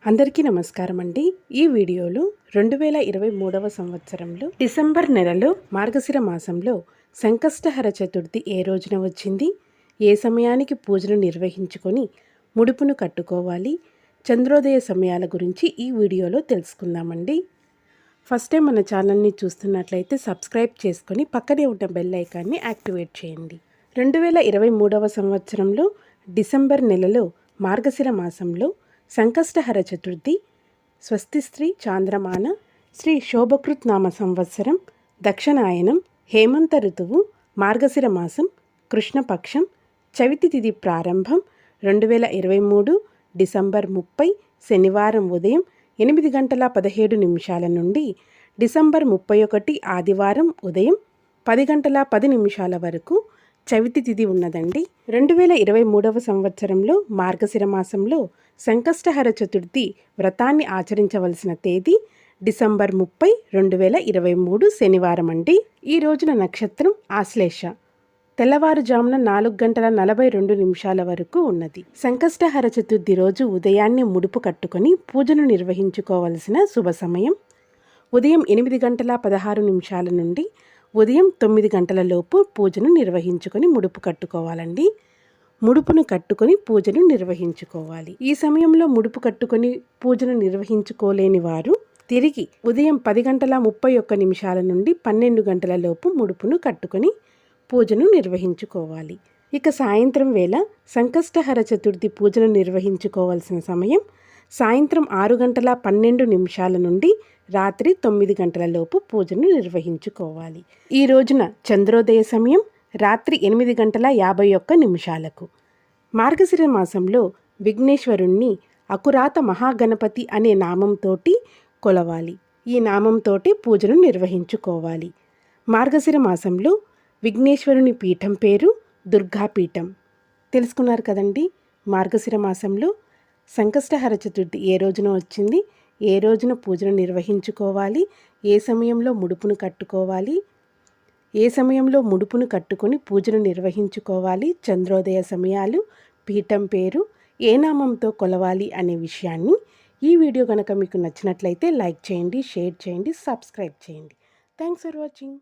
అందరికీ నమస్కారం అండి. ఈ వీడియోలో 2023వ సంవత్సరంలో డిసెంబర్ నెలలో మార్గశిర మాసంలో సంకష్టహర చతుర్థి ఏ రోజున వచ్చింది, ఏ సమయానికి పూజను నిర్వహించుకొని ముడుపును కట్టుకోవాలి, చంద్రోదయ సమయాల గురించి ఈ వీడియోలో తెలుసుకుందామండి. ఫస్ట్ టైం మన ఛానల్ని చూస్తున్నట్లయితే సబ్స్క్రైబ్ చేసుకొని పక్కనే ఉన్న బెల్ ఐకాన్ని యాక్టివేట్ చేయండి. 2023వ సంవత్సరంలో డిసెంబర్ నెలలో మార్గశిర మాసంలో సంకష్టహర చతుర్థి స్వస్తిశ్రీ చాంద్రమాన శ్రీ శోభకృత్ నామ సంవత్సరం దక్షిణాయనం హేమంత ఋతువు మార్గశిర మాసం కృష్ణపక్షం చవితి తిథి ప్రారంభం 2023 డిసెంబర్ 30 శనివారం ఉదయం 8:17 నుండి డిసెంబర్ 31 ఆదివారం ఉదయం 10:10 వరకు చవితి తిథి ఉన్నదండి. 2023వ సంవత్సరంలో మార్గశిర మాసంలో సంకష్టహర చతుర్థి వ్రతాన్ని ఆచరించవలసిన తేదీ డిసెంబర్ 30, 2023 శనివారం అండి. ఈ రోజున నక్షత్రం ఆశ్లేష తెల్లవారుజామున 4:42 వరకు ఉన్నది. సంకష్టహర చతుర్థి రోజు ఉదయాన్నే ముడుపు కట్టుకొని పూజను నిర్వహించుకోవలసిన శుభ సమయం ఉదయం 8:16 నుండి ఉదయం 9 లోపు పూజను నిర్వహించుకొని ముడుపు కట్టుకోవాలండి. ముడుపును కట్టుకొని పూజను నిర్వహించుకోవాలి. ఈ సమయంలో ముడుపు కట్టుకొని పూజను నిర్వహించుకోలేని వారు తిరిగి ఉదయం 10:31 నుండి 12 లోపు ముడుపును కట్టుకొని పూజను నిర్వహించుకోవాలి. ఇక సాయంత్రం వేళ సంకష్టహర చతుర్థి పూజను నిర్వహించుకోవాల్సిన సమయం సాయంత్రం 6:12 నుండి రాత్రి 9 లోపు పూజను నిర్వహించుకోవాలి. ఈ రోజున చంద్రోదయ సమయం రాత్రి 8:51. మార్గశిర మాసంలో విఘ్నేశ్వరుణ్ణి అకురాత మహాగణపతి అనే నామంతోటి కొలవాలి. ఈ నామంతోటి పూజను నిర్వహించుకోవాలి. మార్గశిర మాసంలో విఘ్నేశ్వరుని పీఠం పేరు దుర్గాపీఠం. తెలుసుకున్నారు కదండి. మార్గశిర మాసంలో సంకష్టహర చతుర్థి ఏ రోజున వచ్చింది, ఏ రోజున పూజను నిర్వహించుకోవాలి, ఏ సమయంలో ముడుపును కట్టుకోవాలి, ఏ సమయంలో ముడుపును కట్టుకొని పూజను నిర్వహించుకోవాలి, చంద్రోదయ సమయాలు, పీఠం పేరు, ఏ నామంతో కొలవాలి అనే విషయాన్ని ఈ వీడియో కనుక మీకు నచ్చినట్లయితే లైక్ చేయండి, షేర్ చేయండి, సబ్స్క్రైబ్ చేయండి. Thanks for watching.